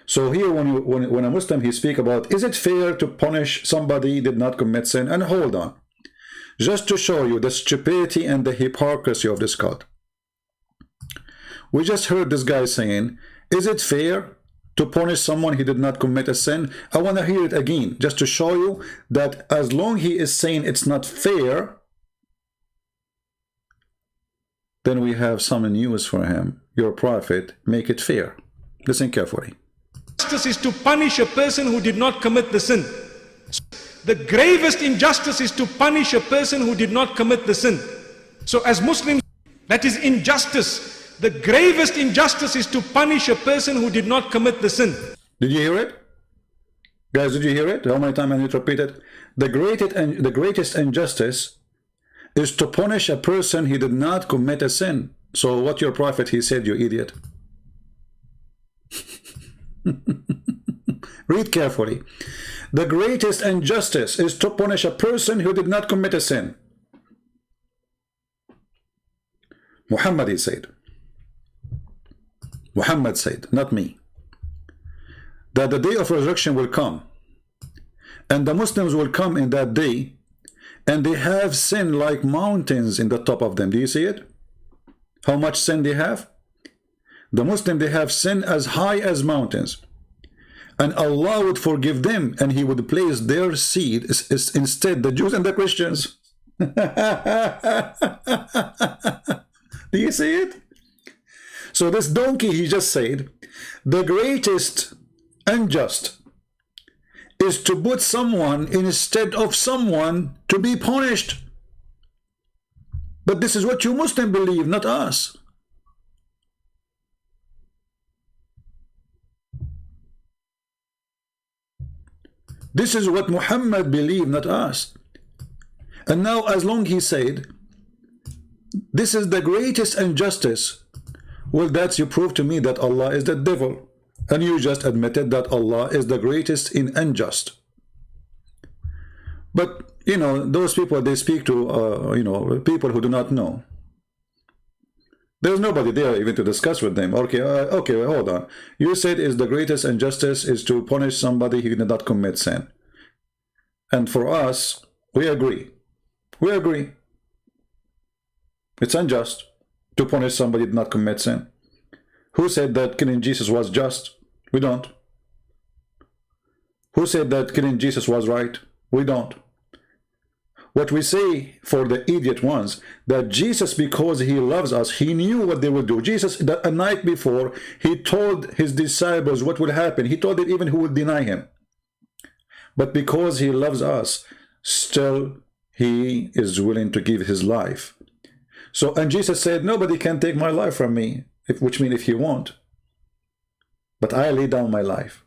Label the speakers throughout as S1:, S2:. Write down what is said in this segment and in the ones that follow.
S1: So here when a Muslim he speak about, is it fair to punish somebody who did not commit sin? And hold on, just to show you the stupidity and the hypocrisy of this cult. We just heard this guy saying, is it fair to punish someone who did not commit a sin? I want to hear it again, just to show you that as long he is saying it's not fair, then we have some news for him. Your prophet, make it fair. Listen carefully.
S2: Justice is to punish a person who did not commit the sin. The gravest injustice is to punish a person who did not commit the sin. So as Muslims, that is injustice. The gravest injustice is to punish a person who did not commit the sin.
S1: Did you hear it? Guys, did you hear it? How many times I need to repeat it? The greatest injustice is to punish a person who did not commit a sin. So what your prophet, he said, you idiot. Read carefully. The greatest injustice is to punish a person who did not commit a sin. Muhammad, he said. Muhammad said, not me, that the day of resurrection will come, and the Muslims will come in that day, and they have sin like mountains in the top of them. Do you see it? How much sin they have? The Muslim, they have sin as high as mountains, and Allah would forgive them, and he would place their seed instead the Jews and the Christians. Do you see it? So this donkey, he just said, the greatest unjust is to put someone instead of someone to be punished. But this is what you Muslims believe, not us. This is what Muhammad believed, not us. And now, as long he said, this is the greatest injustice, well, that's you prove to me that Allah is the devil. And you just admitted that Allah is the greatest in unjust. But, you know, those people, they speak to, you know, people who do not know. There's nobody there even to discuss with them. Okay, okay, hold on. You said is the greatest injustice is to punish somebody who did not commit sin. And for us, we agree. We agree. It's unjust to punish somebody who did not commit sin. Who said that killing Jesus was just? We don't. Who said that killing Jesus was right? We don't. What we say for the idiot ones, that Jesus, because he loves us, he knew what they would do. Jesus, a night before, he told his disciples what would happen. He told them even who would deny him. But because he loves us, still he is willing to give his life. So, and Jesus said, nobody can take my life from me, which means if you want. But I lay down my life.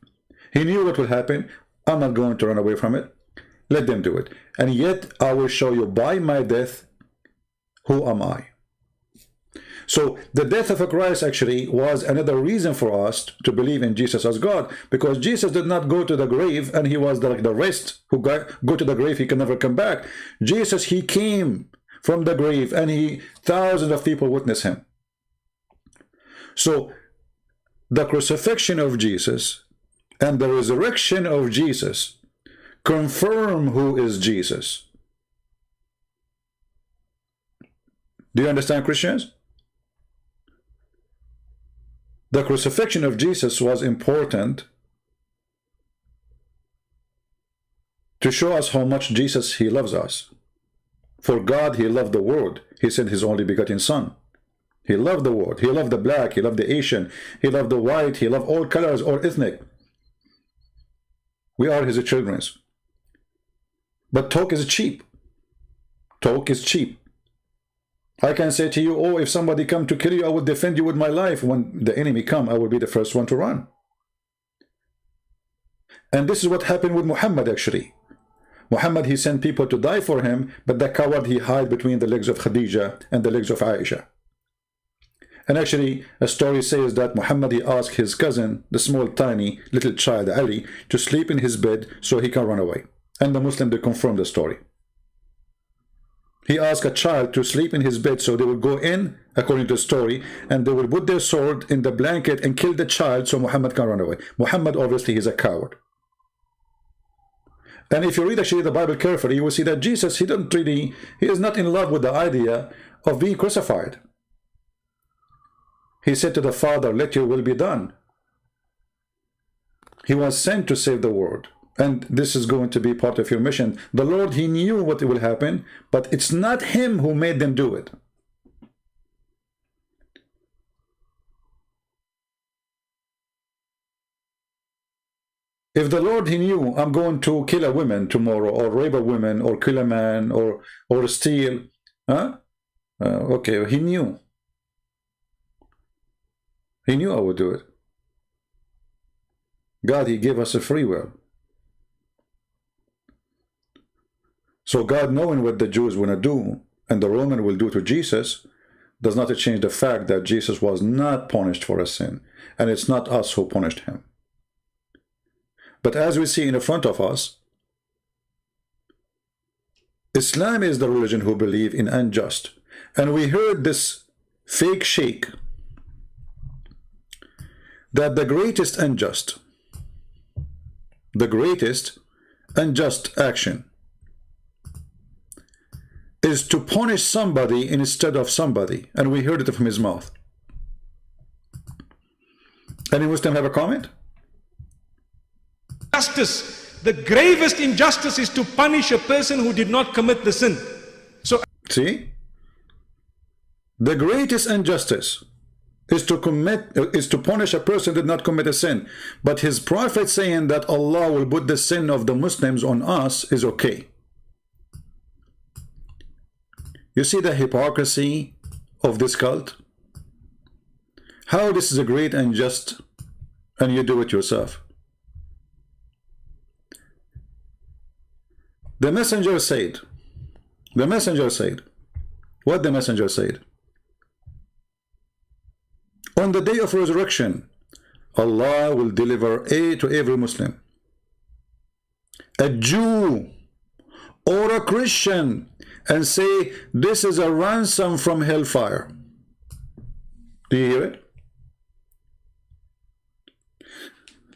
S1: He knew what would happen. I'm not going to run away from it. Let them do it. And yet I will show you by my death, who am I? So the death of Christ actually was another reason for us to believe in Jesus as God, because Jesus did not go to the grave and he was like the rest who go to the grave, he can never come back. Jesus, he came from the grave and thousands of people witnessed him. So the crucifixion of Jesus and the resurrection of Jesus confirm who is Jesus. Do you understand, Christians? The crucifixion of Jesus was important to show us how much Jesus, he loves us. For God, he loved the world. He sent his only begotten son. He loved the world. He loved the black. He loved the Asian. He loved the white. He loved all colors or ethnic. We are his children. But talk is cheap. Talk is cheap. I can say to you, oh, if somebody come to kill you, I would defend you with my life. When the enemy come, I will be the first one to run. And this is what happened with Muhammad actually. Muhammad, he sent people to die for him, but the coward, he hid between the legs of Khadija and the legs of Aisha. And actually, a story says that Muhammad, he asked his cousin, the small, tiny, little child, Ali, to sleep in his bed so he can run away. And the Muslim, they confirm the story. He asked a child to sleep in his bed, so they would go in, according to the story, and they would put their sword in the blanket and kill the child so Muhammad can run away. Muhammad, obviously, is a coward. And if you read actually the Bible carefully, you will see that Jesus, he is not in love with the idea of being crucified. He said to the Father, let your will be done. He was sent to save the world. And this is going to be part of your mission. The Lord, he knew what will happen, but it's not him who made them do it. If the Lord, he knew, I'm going to kill a woman tomorrow, or rape a woman, or kill a man, or steal, okay, he knew. He knew I would do it. God, he gave us a free will. So God, knowing what the Jews want to do, and the Roman will do to Jesus, does not change the fact that Jesus was not punished for a sin. And it's not us who punished him. But as we see in front of us, Islam is the religion who believe in unjust. And we heard this fake sheikh that the greatest unjust action is to punish somebody instead of somebody. And we heard it from his mouth. Any Muslim have a comment?
S2: Justice. The gravest injustice is to punish a person who did not commit the sin. So,
S1: see? The greatest injustice is to punish a person who did not commit a sin. But his prophet saying that Allah will put the sin of the Muslims on us is okay. You see the hypocrisy of this cult? How this is a great unjust and you do it yourself. The messenger said, what the messenger said? On the day of resurrection, Allah will deliver aid to every Muslim. A Jew or a Christian, and say, this is a ransom from hellfire. Do you hear it?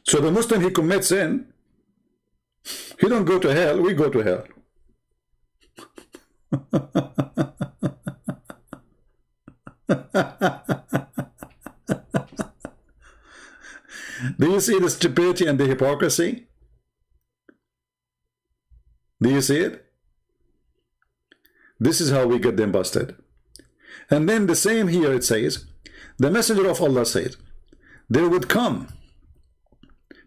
S1: So the Muslim, he commits sin, he don't go to hell, we go to hell. Do you see the stupidity and the hypocrisy? Do you see it? This is how we get them busted. And then the same here it says, the messenger of Allah said, there would come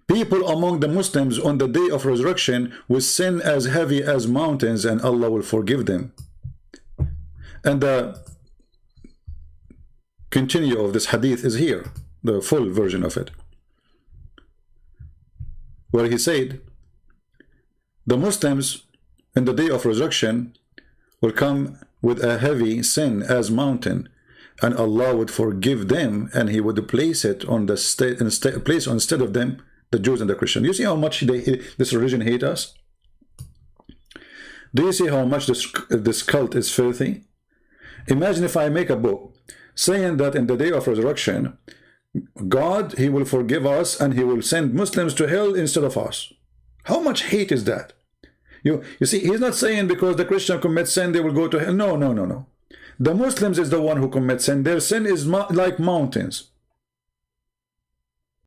S1: people among the Muslims on the day of resurrection with sin as heavy as mountains, and Allah will forgive them. And the continue of this hadith is here, the full version of it, where he said, the Muslims in the day of resurrection will come with a heavy sin as mountain, and Allah would forgive them, and he would place it on the place instead of them the Jews and the Christians. You see how much this religion hate us? Do you see how much this cult is filthy? Imagine if I make a book saying that in the day of resurrection, God, he will forgive us and he will send Muslims to hell instead of us. How much hate is that? You see, he's not saying because the Christian commits sin, they will go to hell. No. The Muslims is the one who commits sin. Their sin is like mountains.